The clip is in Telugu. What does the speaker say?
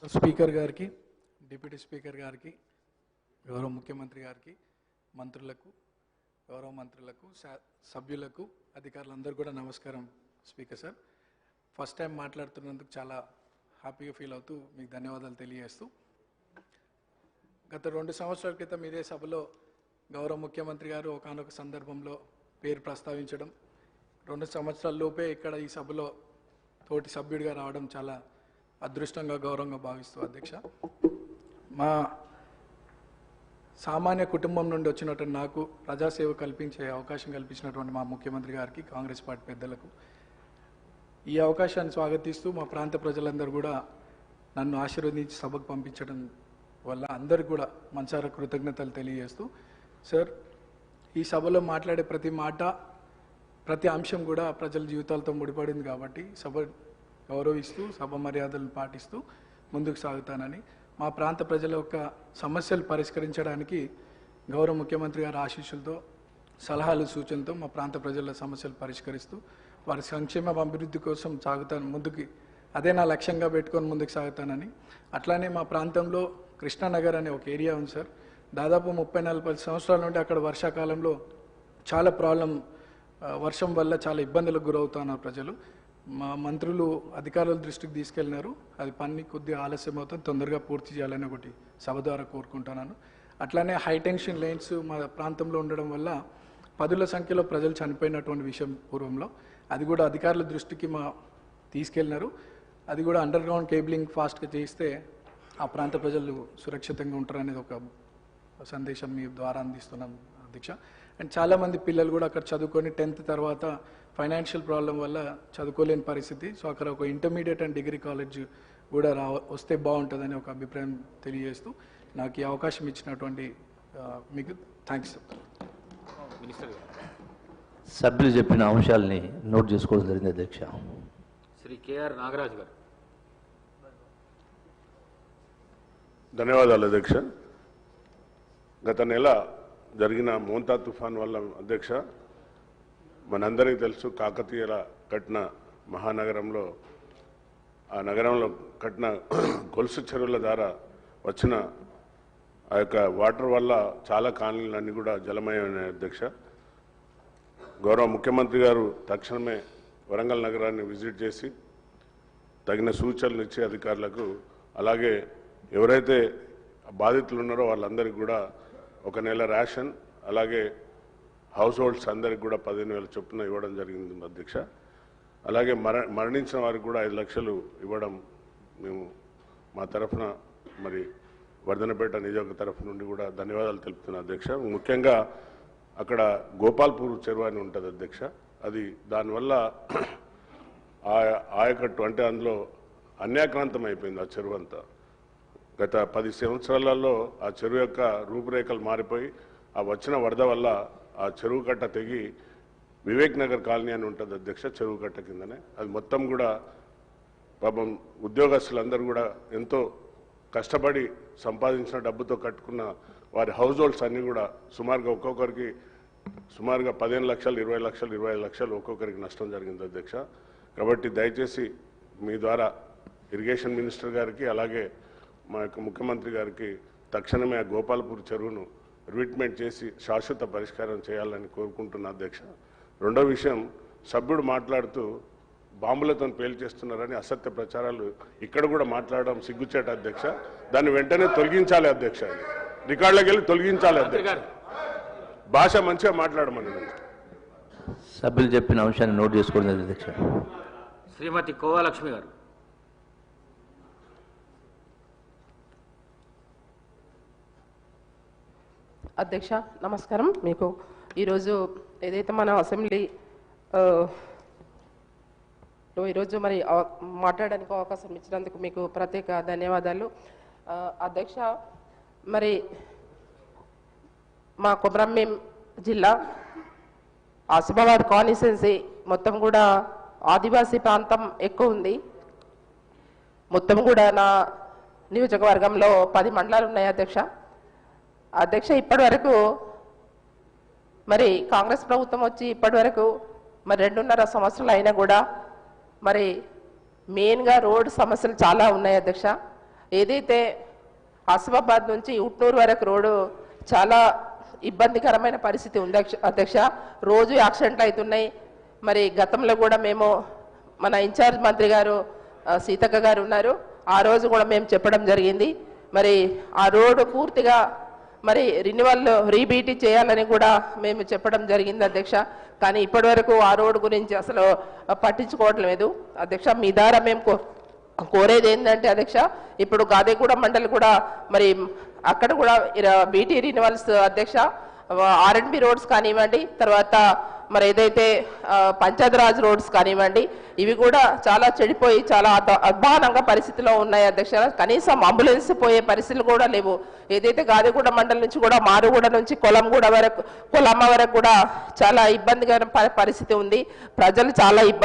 స్పీకర్ గారికి, డిప్యూటీ స్పీకర్ గారికి, గౌరవ ముఖ్యమంత్రి గారికి, మంత్రులకు, గౌరవ మంత్రులకు, సభ్యులకు, అధికారులందరూ కూడా నమస్కారం. స్పీకర్ సార్, ఫస్ట్ టైం మాట్లాడుతున్నందుకు చాలా హ్యాపీగా ఫీల్ అవుతూ మీకు ధన్యవాదాలు తెలియజేస్తూ, గత 2 సంవత్సరాల క్రితం ఇదే సభలో గౌరవ ముఖ్యమంత్రి గారు ఒకానొక సందర్భంలో పేరు ప్రస్తావించడం, 2 సంవత్సరాల లోపే ఇక్కడ ఈ సభలో తోటి సభ్యుడిగా రావడం చాలా అదృష్టంగా, గౌరవంగా భావిస్తూ అధ్యక్ష, మా సామాన్య కుటుంబం నుండి వచ్చినటువంటి నాకు ప్రజాసేవ కల్పించే అవకాశం కల్పించినటువంటి మా ముఖ్యమంత్రి గారికి, కాంగ్రెస్ పార్టీ పెద్దలకు ఈ అవకాశాన్ని స్వాగతిస్తూ మా ప్రాంత ప్రజలందరూ కూడా నన్ను ఆశీర్వదించి సభకు పంపించడం వల్ల అందరికీ కూడా మనసారా కృతజ్ఞతలు తెలియజేస్తూ, సార్ ఈ సభలో మాట్లాడే ప్రతి మాట, ప్రతి అంశం కూడా ప్రజల జీవితాలతో ముడిపడింది కాబట్టి సభ గౌరవిస్తూ, సభ మర్యాదలను పాటిస్తూ ముందుకు సాగుతానని, మా ప్రాంత ప్రజల యొక్క సమస్యలు పరిష్కరించడానికి గౌరవ ముఖ్యమంత్రి గారి ఆశీస్సులతో, సలహాలు, సూచనలతో మా ప్రాంత ప్రజల సమస్యలు పరిష్కరిస్తూ వారి సంక్షేమ అభివృద్ధి కోసం సాగుతాను ముందుకి, అదే నా లక్ష్యంగా పెట్టుకొని ముందుకు సాగుతానని. అట్లానే మా ప్రాంతంలో కృష్ణానగర్ అనే ఒక ఏరియా ఉంది సార్, దాదాపు 30-40 సంవత్సరాల నుండి అక్కడ వర్షాకాలంలో చాలా వర్షం వల్ల చాలా ఇబ్బందులకు గురవుతున్నారు ప్రజలు. మా మంత్రులు అధికారుల దృష్టికి తీసుకెళ్ళినారు, అది పని కొద్దిగా ఆలస్యం అవుతుంది, తొందరగా పూర్తి చేయాలని ఒకటి సభ ద్వారా కోరుకుంటున్నాను. అట్లానే హైటెన్షన్ లైన్స్ మా ప్రాంతంలో ఉండడం వల్ల 10ల సంఖ్యలో ప్రజలు చనిపోయినటువంటి విషయం పూర్వంలో, అది కూడా అధికారుల దృష్టికి తీసుకెళ్ళినారు. అది కూడా అండర్ గ్రౌండ్ కేబులింగ్ ఫాస్ట్గా చేయిస్తే ఆ ప్రాంత ప్రజలు సురక్షితంగా ఉంటారనేది ఒక సందేశం మీ ద్వారా అందిస్తున్నాం అధ్యక్ష. అండ్ చాలామంది పిల్లలు కూడా అక్కడ చదువుకొని 10th తర్వాత ఫైనాన్షియల్ ప్రాబ్లం వల్ల చదువుకోలేని పరిస్థితి. సో అక్కడ ఒక ఇంటర్మీడియట్ అండ్ డిగ్రీ కాలేజ్ కూడా వస్తే బాగుంటుందని ఒక అభిప్రాయం తెలియజేస్తూ నాకు ఈ అవకాశం ఇచ్చినటువంటి మీకు థ్యాంక్స్. సభ్యులు చెప్పిన అంశాలని నోట్ చేసుకోవడం జరిగింది అధ్యక్ష. శ్రీ కేఆర్ నాగరాజు గారు. ధన్యవాదాలు అధ్యక్ష. గత నెల జరిగిన మోంతా తుఫాన్ వల్ల అధ్యక్ష మనందరికీ తెలుసు, కాకతీయుల కట్టిన మహానగరంలో, ఆ నగరంలో కట్టిన గొలుసు చెరువుల ద్వారా వచ్చిన ఆ యొక్క వాటర్ వల్ల చాలా కాలనీలన్నీ కూడా జలమయమైన అధ్యక్ష. గౌరవ ముఖ్యమంత్రి గారు తక్షణమే వరంగల్ నగరాన్ని విజిట్ చేసి తగిన సూచనలు ఇచ్చే అధికారులకు, అలాగే ఎవరైతే బాధితులు ఉన్నారో వాళ్ళందరికీ కూడా 1 నెల రేషన్, అలాగే హౌస్ హోల్డ్స్ అందరికి కూడా 15,000 చొప్పున ఇవ్వడం జరిగింది అధ్యక్ష. అలాగే మరణించిన వారికి కూడా 5 లక్షలు ఇవ్వడం మేము మా తరఫున, మరి వర్ధనపేట నియోజక తరఫు నుండి కూడా ధన్యవాదాలు తెలుపుతున్నాను అధ్యక్ష. ముఖ్యంగా అక్కడ గోపాల్పూర్ చెరువు అని ఉంటుంది అధ్యక్ష, అది దానివల్ల ఆయకట్టు అంటే అందులో అన్యాక్రాంతం అయిపోయింది ఆ చెరువు అంతా. గత 10 సంవత్సరాలలో ఆ చెరువు యొక్క రూపురేఖలు మారిపోయి ఆ వచ్చిన వరద వల్ల ఆ చెరువు కట్ట తెగి వివేక్ నగర్ కాలనీ అని ఉంటుంది అధ్యక్ష, చెరువు కట్ట కిందనే అది మొత్తం కూడా పాపం ఉద్యోగస్తులందరూ కూడా ఎంతో కష్టపడి సంపాదించిన డబ్బుతో కట్టుకున్న వారి హౌస్ హోల్డ్స్ అన్నీ కూడా సుమారుగా ఒక్కొక్కరికి 15 లక్షలు, 20 లక్షలు, 25 లక్షలు ఒక్కొక్కరికి నష్టం జరిగింది అధ్యక్ష. కాబట్టి దయచేసి మీ ద్వారా ఇరిగేషన్ మినిస్టర్ గారికి, అలాగే మా యొక్క ముఖ్యమంత్రి గారికి తక్షణమే ఆ గోపాల్పూర్ చెరువును రిట్మెంట్ చేసి శాశ్వత పరిష్కారం చేయాలని కోరుకుంటున్నా అధ్యక్ష. రెండో విషయం, సభ్యుడు మాట్లాడుతూ బాంబులతో పేల్చేస్తున్నారని అసత్య ప్రచారాలు ఇక్కడ కూడా మాట్లాడడం సిగ్గుచేట అధ్యక్ష. దాన్ని వెంటనే తొలగించాలి అధ్యక్ష, రికార్డులోకి వెళ్ళి తొలగించాలి అధ్యక్ష. భాష మంచిగా మాట్లాడమని సభ్యులు చెప్పిన అంశాన్ని నోట్ చేసుకోండి అధ్యక్ష. శ్రీమతి కోవాలక్ష్మి గారు. అధ్యక్ష నమస్కారం. మీకు ఈరోజు ఏదైతే మన అసెంబ్లీ ఈరోజు మరి మాట్లాడడానికి అవకాశం ఇచ్చినందుకు మీకు ప్రత్యేక ధన్యవాదాలు అధ్యక్ష. మరి మా కొమరంభీం జిల్లా ఆసిఫాబాద్ కాన్స్టిట్యుయెన్సీ మొత్తం కూడా ఆదివాసీ ప్రాంతం ఎక్కువ ఉంది. మొత్తం కూడా నా నియోజకవర్గంలో 10 మండలాలు ఉన్నాయి అధ్యక్ష. ఇప్పటి వరకు మరి కాంగ్రెస్ ప్రభుత్వం వచ్చి ఇప్పటి వరకు మరి 2.5 సంవత్సరాలు అయినా కూడా మరి మెయిన్గా రోడ్ సమస్యలు చాలా ఉన్నాయి అధ్యక్ష. ఏదైతే ఆసిఫాబాద్ నుంచి ఉట్నూరు వరకు రోడ్డు చాలా ఇబ్బందికరమైన పరిస్థితి ఉంది అధ్యక్ష. రోజు యాక్సిడెంట్లు అవుతున్నాయి. మరి గతంలో కూడా మేము మన ఇన్ఛార్జ్ మంత్రి గారు సీతక్క గారు ఉన్నారు, ఆ రోజు కూడా మేము చెప్పడం జరిగింది. మరి ఆ రోడ్డు పూర్తిగా మరి రిన్యువల్ రీబీటీ చేయాలని కూడా మేము చెప్పడం జరిగింది అధ్యక్ష. కానీ ఇప్పటి వరకు ఆ రోడ్డు గురించి అసలు పట్టించుకోవడం లేదు అధ్యక్ష. మీ ద్వారా మేము కోరేది ఏంటంటే అధ్యక్ష, ఇప్పుడు గాదేగూడ మండలి కూడా మరి అక్కడ కూడా బీటీ రిన్యువల్స్ అధ్యక్ష, ఆర్ఎండ్బి రోడ్స్ కానివ్వండి, తర్వాత మరి ఏదైతే పంచాయతీరాజ్ రోడ్స్ కానివ్వండి, ఇవి కూడా చాలా చెడిపోయి చాలా అధ్వానంగా పరిస్థితిలో ఉన్నాయి అధ్యక్ష. కనీసం అంబులెన్స్ పోయే పరిస్థితులు కూడా లేవు. ఏదైతే గాదిగూడ మండలం నుంచి కూడా మారుగూడ నుంచి కొలమ్మ వరకు కూడా చాలా ఇబ్బందికర పరిస్థితి ఉంది. ప్రజలు చాలా ఇబ్బంది